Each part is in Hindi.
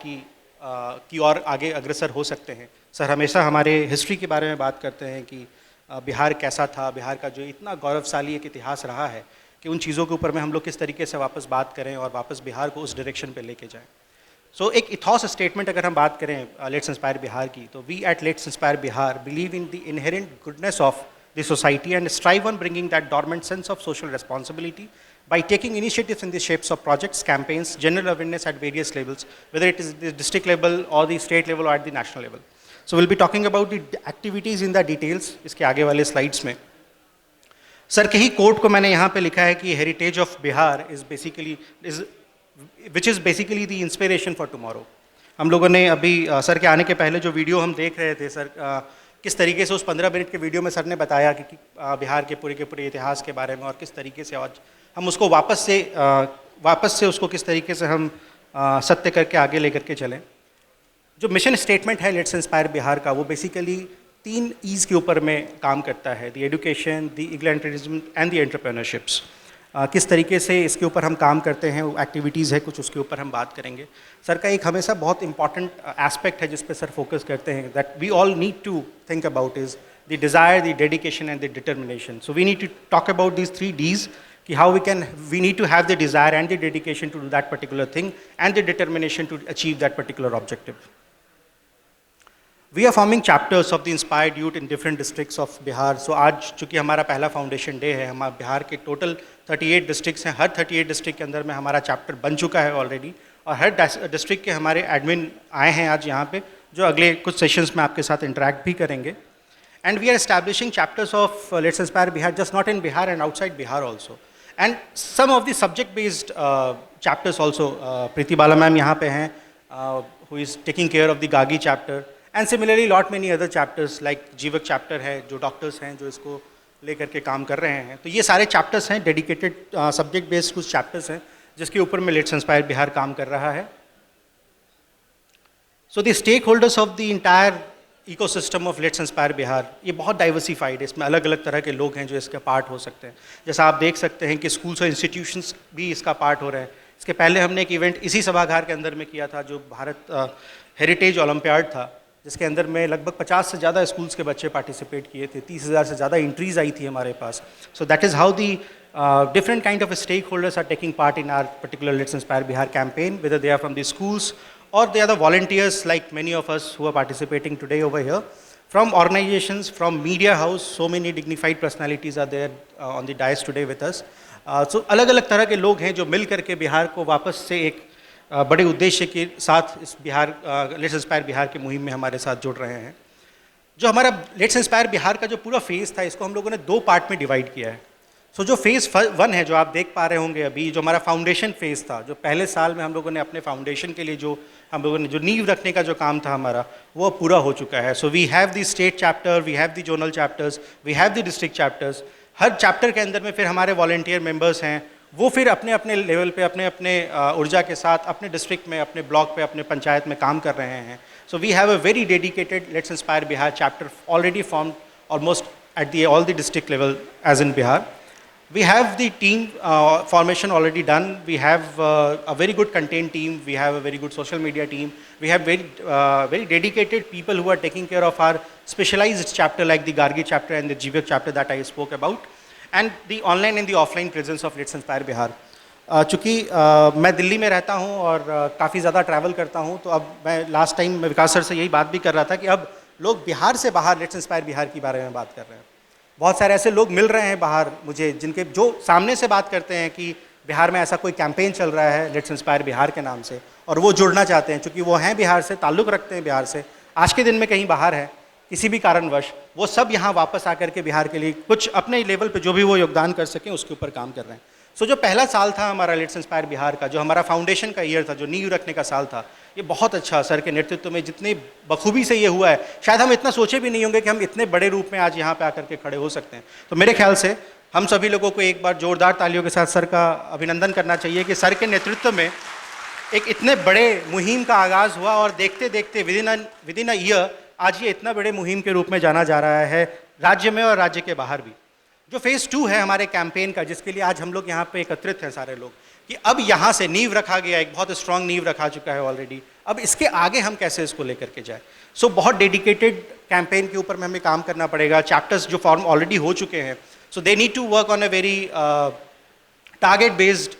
की की और आगे अग्रसर हो सकते हैं। सर हमेशा हमारे हिस्ट्री के बारे में बात करते हैं कि बिहार कैसा था, बिहार का जो इतना गौरवशाली एक इतिहास रहा है कि उन चीज़ों के ऊपर में हम लोग किस तरीके से वापस बात करें और वापस बिहार को उस डायरेक्शन पे लेके जाएं। सो एक इथॉस स्टेटमेंट अगर हम बात करें लेट्स इंस्पायर बिहार की, तो we at let's inspire Bihar believe in the inherent goodness of the society and strive on bringing that dormant sense of social responsibility by taking initiatives in the shapes of projects, campaigns, general awareness at various levels, whether it is the district level or the state level or at the national level. So we'll be talking about the activities in the details इसके आगे वाले slides में। सर के ही कोट को मैंने यहाँ पे लिखा है कि heritage of Bihar is basically which is basically the inspiration for tomorrow. हम लोगों ने अभी सर के आने के पहले जो वीडियो हम देख रहे थे सर, किस तरीके से उस 15 मिनट के वीडियो में सर ने बताया कि बिहार के पूरे इतिहास के बारे में और किस तरीके से आज हम उसको वापस से उसको किस तरीके से हम सत्य करके आगे लेकर के चलें। जो मिशन स्टेटमेंट है लेट्स इंस्पायर बिहार का, वो बेसिकली 3 ईज़ के ऊपर में काम करता है, the education, the egalitarianism and the entrepreneurships. किस तरीके से इसके ऊपर हम काम करते हैं, एक्टिविटीज़ है कुछ, उसके ऊपर हम बात करेंगे। सर का एक हमेशा बहुत इंपॉर्टेंट एस्पेक्ट है जिस पे सर फोकस करते हैं, that we all need to think about is the desire, the dedication and the determination. So we need to talk about these 3 Ds कि how we need to have the desire and the dedication to do that particular thing and the determination to achieve that particular objective. We are forming chapters of the inspired youth in different districts of Bihar. So आज चूँकि हमारा पहला फाउंडेशन डे है, हमारे बिहार के टोटल 38 डिस्ट्रिक्ट्स हैं, हर 38 डिस्ट्रिक्ट के अंदर में हमारा चैप्टर बन चुका है ऑलरेडी, और हर डिस्ट्रिक्ट के हमारे एडमिन आए हैं आज यहाँ पे, जो अगले कुछ सेशंस में आपके साथ इंटरेक्ट भी करेंगे। And we are establishing chapters of let's inspire Bihar just not in Bihar and outside Bihar also, and some of the subject based chapters also. Preeti Bala ma'am यहाँ पे हैं, who is taking care of the गागी chapter, and similarly lot many other chapters like Jivak chapter है, जो डॉक्टर्स हैं जो इसको लेकर के काम कर रहे हैं। तो ये सारे चैप्टर्स हैं, डेडिकेटेड सब्जेक्ट बेस्ड कुछ चैप्टर्स हैं जिसके ऊपर में लेट्स इंस्पायर बिहार काम कर रहा है। So the stakeholders of the entire ecosystem of let's inspire Bihar, ये बहुत डाइवर्सिफाइड है, इसमें अलग अलग तरह के लोग हैं जो इसका पार्ट हो सकते हैं। जैसा आप देख सकते हैं कि स्कूल्स और इंस्टीट्यूशंस भी इसका पार्ट हो रहे हैं। इसके पहले हमने एक इवेंट इसी सभागार के अंदर में किया था जो भारत हेरिटेज ओलंपियाड था, जिसके अंदर में लगभग 50 से ज़्यादा स्कूल्स के बच्चे पार्टिसिपेट किए थे, 30,000 से ज़्यादा एंट्रीज आई थी हमारे पास। So that is how the different kind of stakeholders are taking part in our particular Let's Inspire Bihar campaign, whether they are from the schools or they are the volunteers like many of us who are participating today over here, from organizations, from media house, so many dignified personalities are there on the dais today with us. So अलग अलग तरह के लोग हैं जो मिल करके बिहार को वापस से एक बड़े उद्देश्य के साथ इस बिहार लेट्स इंस्पायर बिहार की मुहिम में हमारे साथ जुड़ रहे हैं। जो हमारा लेट्स इंस्पायर बिहार का जो पूरा फेज़ था, इसको हम लोगों ने 2 पार्ट में डिवाइड किया है। सो जो फेज़ 1 है, जो आप देख पा रहे होंगे अभी, जो हमारा फाउंडेशन फेज़ था, जो पहले साल में हम लोगों ने अपने फाउंडेशन के लिए जो हम लोगों ने जो नींव रखने का जो काम था हमारा, वो पूरा हो चुका है। So we have the state chapter, we have the zonal chapters, we have the district chapters. हर चैप्टर के अंदर में फिर हमारे वॉलंटियर मेंबर्स हैं, वो फिर अपने अपने लेवल पे अपने अपने ऊर्जा के साथ अपने डिस्ट्रिक्ट में, अपने ब्लॉक पे, अपने पंचायत में काम कर रहे हैं। So we have a very dedicated let's inspire Bihar chapter already formed almost at the all the district level as in Bihar. We have the team formation already done. We have a very good content team. We have a very good social media team. We have very dedicated people who are taking care of our specialized chapter like the Gargi chapter and the Jivak chapter that I spoke about, and the online and the offline presence of Let's Inspire Bihar. चूँकि मैं दिल्ली में रहता हूँ और काफ़ी ज़्यादा ट्रैवल करता हूँ, तो अब मैं लास्ट टाइम विकास सर से यही बात भी कर रहा था कि अब लोग बिहार से बाहर लेट्स इंस्पायर बिहार के बारे में बात कर रहे हैं। बहुत सारे ऐसे लोग मिल रहे हैं बाहर मुझे, जिनके जो सामने से बात करते हैं कि बिहार में ऐसा कोई कैंपेन चल रहा है लेट्स इंस्पायर बिहार के नाम से, और वो जुड़ना चाहते हैं, क्योंकि वो हैं बिहार से, ताल्लुक़ रखते हैं बिहार से, आज के दिन में कहीं बाहर है किसी भी कारणवश, वो सब यहाँ वापस आकर के बिहार के लिए कुछ अपने लेवल पे जो भी वो योगदान कर सकें उसके ऊपर काम कर रहे हैं। सो जो पहला साल था हमारा लेट्स इंस्पायर बिहार का, जो हमारा फाउंडेशन का ईयर था, जो नींव रखने का साल था, ये बहुत अच्छा सर के नेतृत्व में जितने बखूबी से ये हुआ है, शायद हम इतना सोचे भी नहीं होंगे कि हम इतने बड़े रूप में आज यहाँ पे आकर के खड़े हो सकते हैं। तो मेरे ख्याल से हम सभी लोगों को एक बार जोरदार तालियों के साथ सर का अभिनंदन करना चाहिए कि सर के नेतृत्व में एक इतने बड़े मुहिम का आगाज़ हुआ, और देखते देखते विदिन अ ईयर आज ये इतना बड़े मुहिम के रूप में जाना जा रहा है राज्य में और राज्य के बाहर भी। जो फेज़ 2 है हमारे कैंपेन का, जिसके लिए आज हम लोग यहाँ पे एकत्रित हैं सारे लोग, कि अब यहाँ से नींव रखा गया, एक बहुत स्ट्रांग नींव रखा चुका है ऑलरेडी, अब इसके आगे हम कैसे इसको लेकर के जाए। सो बहुत डेडिकेटेड कैंपेन के ऊपर में हमें काम करना पड़ेगा। चैप्टर्स जो फॉर्म ऑलरेडी हो चुके हैं, so they need to work on a very target based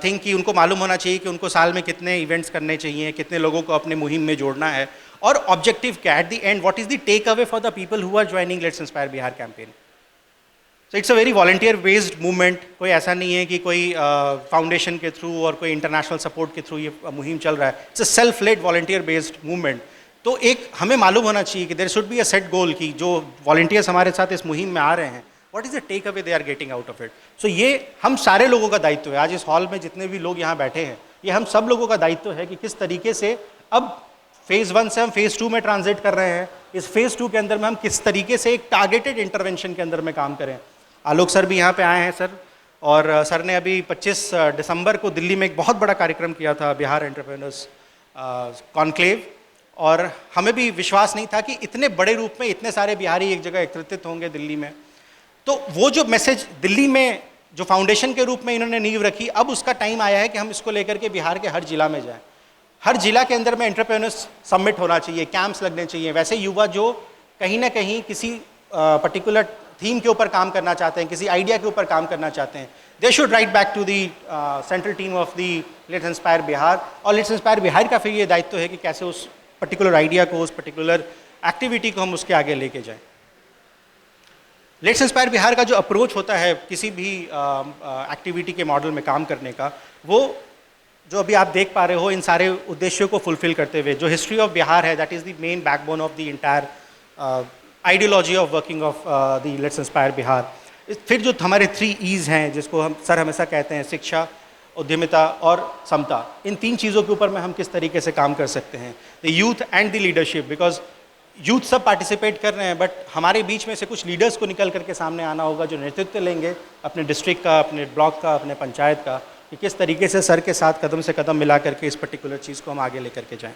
thing, कि उनको मालूम होना चाहिए कि उनको साल में कितने इवेंट्स करने चाहिए, कितने लोगों को अपने मुहिम में जोड़ना है, और ऑब्जेक्टिव क्या at the end, what is the takeaway for the people who are joining let's inspire Bihar campaign. So it's a very volunteer based movement. कोई ऐसा नहीं है कि कोई फाउंडेशन के थ्रू और कोई इंटरनेशनल सपोर्ट के थ्रू ये मुहिम चल रहा है। It's a self led volunteer based movement. तो एक हमें मालूम होना चाहिए कि there should be a set goal, कि जो वॉलंटियर्स हमारे साथ इस मुहिम में आ रहे हैं, what is the takeaway they are getting out of it. So ये हम सारे लोगों का दायित्व है। आज इस हॉल में जितने भी लोग यहाँ बैठे हैं, ये हम सब लोगों का दायित्व है कि किस तरीके से अब फेज़ 1 से हम फेज़ 2 में ट्रांजिट कर रहे हैं। इस फेज़ 2 के अंदर में हम किस तरीके से एक टारगेटेड इंटरवेंशन के अंदर में काम करें। आलोक सर भी यहाँ पे आए हैं सर, और सर ने अभी 25 दिसंबर को दिल्ली में एक बहुत बड़ा कार्यक्रम किया था, बिहार एंटरप्रेन्योर्स कॉन्क्लेव, और हमें भी विश्वास नहीं था कि इतने बड़े रूप में इतने सारे बिहारी एक जगह एकत्रित होंगे दिल्ली में। तो वो जो मैसेज दिल्ली में जो फाउंडेशन के रूप में इन्होंने नींव रखी, अब उसका टाइम आया है कि हम इसको लेकर के बिहार के हर जिला में जाएं। हर जिला के अंदर में एंटरप्रेन्योर्स समिट होना चाहिए, कैंप्स लगने चाहिए। वैसे युवा जो कहीं ना कहीं किसी पर्टिकुलर थीम के ऊपर काम करना चाहते हैं, किसी आइडिया के ऊपर काम करना चाहते हैं, they should write back to the central team of the let's inspire Bihar. और लेट्स इंस्पायर बिहार का फिर ये दायित्व है कि कैसे उस पर्टिकुलर आइडिया को, उस पर्टिकुलर एक्टिविटी को हम उसके आगे लेके जाएं। लेट्स इंस्पायर बिहार का जो अप्रोच होता है किसी भी एक्टिविटी के मॉडल में काम करने का, वो जो अभी आप देख पा रहे हो, इन सारे उद्देश्यों को फुलफिल करते हुए जो हिस्ट्री ऑफ बिहार है, that is the main backbone of the entire ideology of working of the let's inspire Bihar. फिर जो हमारे 3 E's हैं, जिसको हम सर हमेशा कहते हैं, शिक्षा, उद्यमिता और समता, इन 3 चीज़ों के ऊपर में हम किस तरीके से काम कर सकते हैं। The youth and the leadership, because youth सब पार्टिसिपेट कर रहे हैं, बट हमारे बीच में से कुछ लीडर्स को निकल करके सामने आना होगा, जो नेतृत्व लेंगे अपने डिस्ट्रिक्ट का, अपने ब्लॉक का, अपने पंचायत का, कि किस तरीके से सर के साथ कदम से कदम मिला करके इस पर्टिकुलर चीज़ को हम आगे लेकर के जाएं।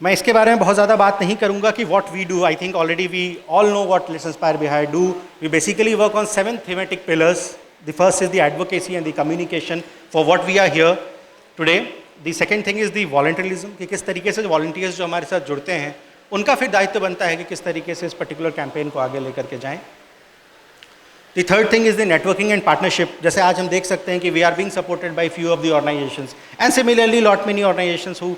मैं इसके बारे में बहुत ज़्यादा बात नहीं करूंगा कि what we do. I think already we all know what let's inspire Bihar do. We basically work on 7 thematic pillars. The first is the advocacy and the communication for what we are here today. The second thing is the volunteerism, कि किस तरीके से वॉलंटियर्स जो हमारे साथ जुड़ते हैं, उनका फिर दायित्व बनता है कि किस तरीके से इस पर्टिकुलर कैंपेन को आगे लेकर के जाएं। The third thing is the networking and partnership. जैसे आज हम देख सकते हैं कि we are being supported by few of the organisations, and similarly lot many organisations who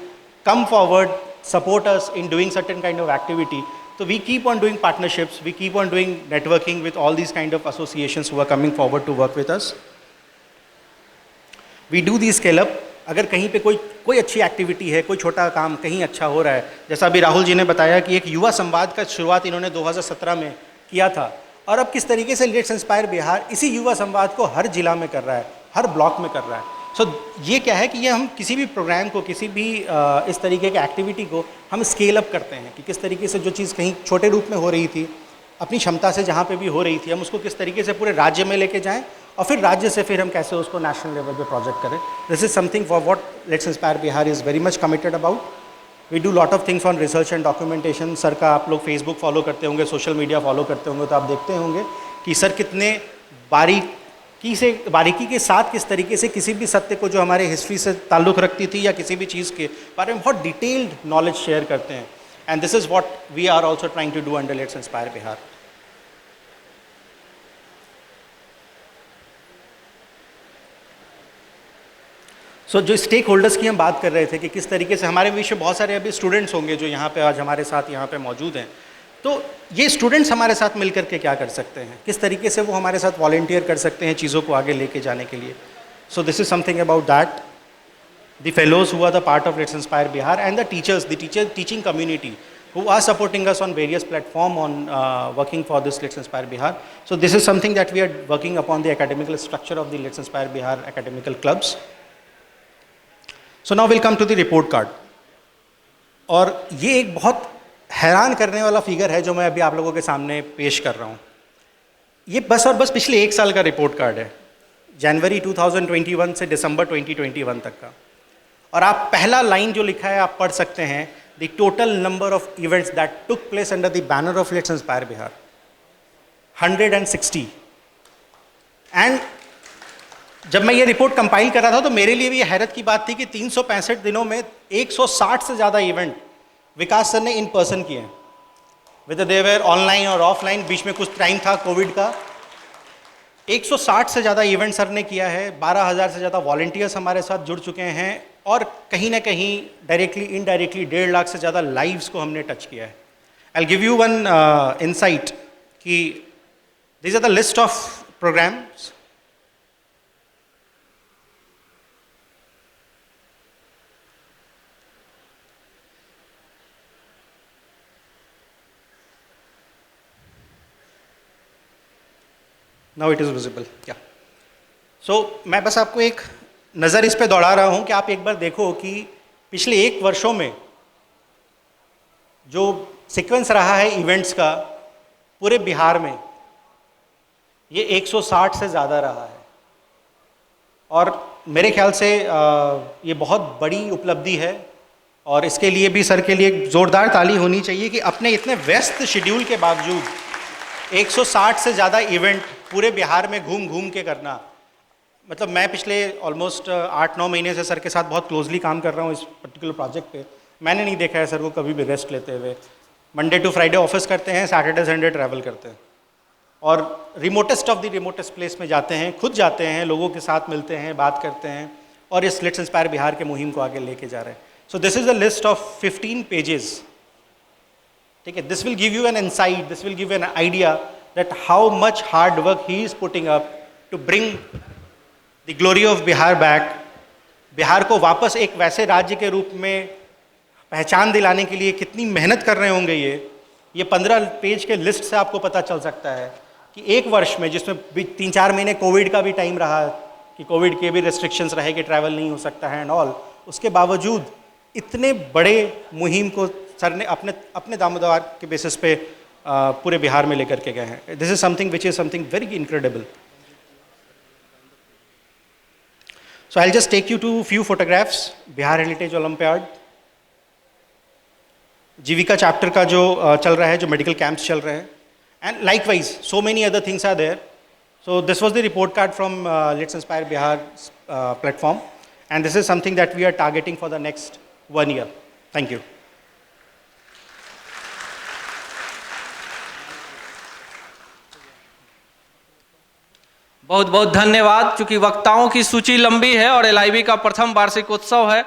come forward, support us in doing certain kind of activity. So we keep on doing partnerships, we keep on doing networking with all these kind of associations who are coming forward to work with us. We do the scale up. अगर कहीं पे कोई अच्छी एक्टिविटी है, कोई छोटा काम कहीं अच्छा हो रहा है, जैसा अभी राहुल जी ने बताया कि एक युवा संवाद का शुरुआत इन्होंने 2017 में किया था, और अब किस तरीके से लेट्स इंस्पायर बिहार इसी युवा संवाद को हर जिला में कर रहा है, हर ब्लॉक में कर रहा है। सो ये क्या है कि ये हम किसी भी प्रोग्राम को, किसी भी इस तरीके की एक्टिविटी को हम स्केल अप करते हैं, कि किस तरीके से जो चीज़ कहीं छोटे रूप में हो रही थी, अपनी क्षमता से जहाँ पे भी हो रही थी, हम उसको किस तरीके से पूरे राज्य में लेके जाएं, और फिर राज्य से फिर हम कैसे उसको नेशनल लेवल पे प्रोजेक्ट करें। This is something for what let's inspire Bihar is very much committed about. We do lot of things on research and documentation. Sir का आप लोग फेसबुक फॉलो करते होंगे, सोशल मीडिया फॉलो करते होंगे, तो आप देखते होंगे कि सर कितने बारीकी के साथ किस तरीके से किसी भी सत्य को जो हमारे हिस्ट्री से ताल्लुक़ रखती थी या किसी भी चीज़ के बारे में बहुत डिटेल्ड नॉलेज शेयर करते हैं। And this is what we are also trying to do under let's inspire Bihar. So जो स्टेक होल्डर्स की हम बात कर रहे थे कि किस तरीके से हमारे बीच में बहुत सारे अभी स्टूडेंट्स होंगे जो यहाँ पे आज हमारे साथ यहाँ पे मौजूद हैं, तो ये स्टूडेंट्स हमारे साथ मिलकर के क्या कर सकते हैं, किस तरीके से वो हमारे साथ वॉलंटियर कर सकते हैं चीज़ों को आगे लेके जाने के लिए। So this is something about that. The fellows who are the part of let's inspire Bihar and the teachers, teaching community who are supporting us on various platform on working for this Let's Inspire Bihar. So this is something that we are working upon the academical structure of the Let's Inspire Bihar academical clubs. So now we'll come to the report card. और ये एक बहुत हैरान करने वाला फिगर है जो मैं अभी आप लोगों के सामने पेश कर रहा हूँ। ये बस और बस पिछले 1 साल का रिपोर्ट कार्ड है, जनवरी 2021 से दिसंबर 2021 तक का। और आप पहला लाइन जो लिखा है आप पढ़ सकते हैं, the total number of events that took place under the banner of Let's Inspire Bihar, 160. And जब मैं ये रिपोर्ट कंपाइल कर रहा था तो मेरे लिए भी ये हैरत की बात थी कि 365 दिनों में 160 से ज़्यादा इवेंट विकास सर ने इन पर्सन किए हैं, विद देवर ऑनलाइन और ऑफलाइन, बीच में कुछ टाइम था कोविड का। 160 से ज़्यादा इवेंट सर ने किया है, 12,000 से ज़्यादा वॉलंटियर्स हमारे साथ जुड़ चुके हैं, और कहीं ना कहीं डायरेक्टली इनडायरेक्टली 1.5 लाख से ज़्यादा लाइव्स को हमने टच किया है। I give you one insight कि this are the list of programmes. Now it is visible, क्या। सो मैं बस आपको एक नज़र इस पे दौड़ा रहा हूँ कि आप एक बार देखो कि पिछले 1 वर्षों में जो सीक्वेंस रहा है इवेंट्स का पूरे बिहार में, ये 160 से ज़्यादा रहा है। और मेरे ख्याल से ये बहुत बड़ी उपलब्धि है, और इसके लिए भी सर के लिए ज़ोरदार ताली होनी चाहिए कि अपने इतने व्यस्त शेड्यूल के बावजूद 160 से ज़्यादा इवेंट पूरे बिहार में घूम घूम के करना। मतलब मैं पिछले ऑलमोस्ट 8-9 महीने से सर के साथ बहुत क्लोजली काम कर रहा हूँ इस पर्टिकुलर प्रोजेक्ट पे। मैंने नहीं देखा है सर को कभी भी रेस्ट लेते हुए। मंडे टू फ्राइडे ऑफिस करते हैं, सैटरडे संडे ट्रैवल करते हैं, और remotest of the remotest place में जाते हैं, खुद जाते हैं, लोगों के साथ मिलते हैं, बात करते हैं, और इस लेट्स इंस्पायर बिहार के मुहिम को आगे लेके जा रहे हैं। So this is a list of 15 pages, ठीक है। This will give you an insight, this will give an idea that how much hard work he is putting up to bring the glory of Bihar back, Bihar को वापस एक वैसे राज्य के रूप में पहचान दिलाने के लिए कितनी मेहनत कर रहे होंगे ये 15 पेज के लिस्ट से आपको पता चल सकता है कि 1 वर्ष में, जिसमें 3-4 महीने कोविड का भी टाइम रहा कि कोविड के भी रेस्ट्रिक्शंस रहे कि ट्रैवल नहीं हो सकता है एंड ऑल, उसके बावजूद इतने बड़े मुहिम को सर ने अपने दामोदर के बेसिस पे पूरे बिहार में लेकर के गए हैं। This is something which is something very incredible. So I will just take you to few photographs. Bihar heritage olympiad, Jeevika chapter का जो चल रहा है, जो मेडिकल कैंप्स चल रहे हैं, and likewise so many other things are there. So this was the report card from let's inspire Bihar platform, and this is something that we are targeting for the next 1 year. Thank you. बहुत बहुत धन्यवाद। चूंकि वक्ताओं की सूची लंबी है और LIB का प्रथम वार्षिक उत्सव है,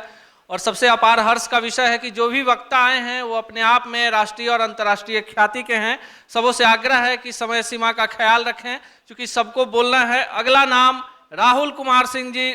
और सबसे अपार हर्ष का विषय है कि जो भी वक्ता आए हैं वो अपने आप में राष्ट्रीय और अंतर्राष्ट्रीय ख्याति के हैं। सबों से आग्रह है कि समय सीमा का ख्याल रखें, क्योंकि सबको बोलना है। अगला नाम राहुल कुमार सिंह जी।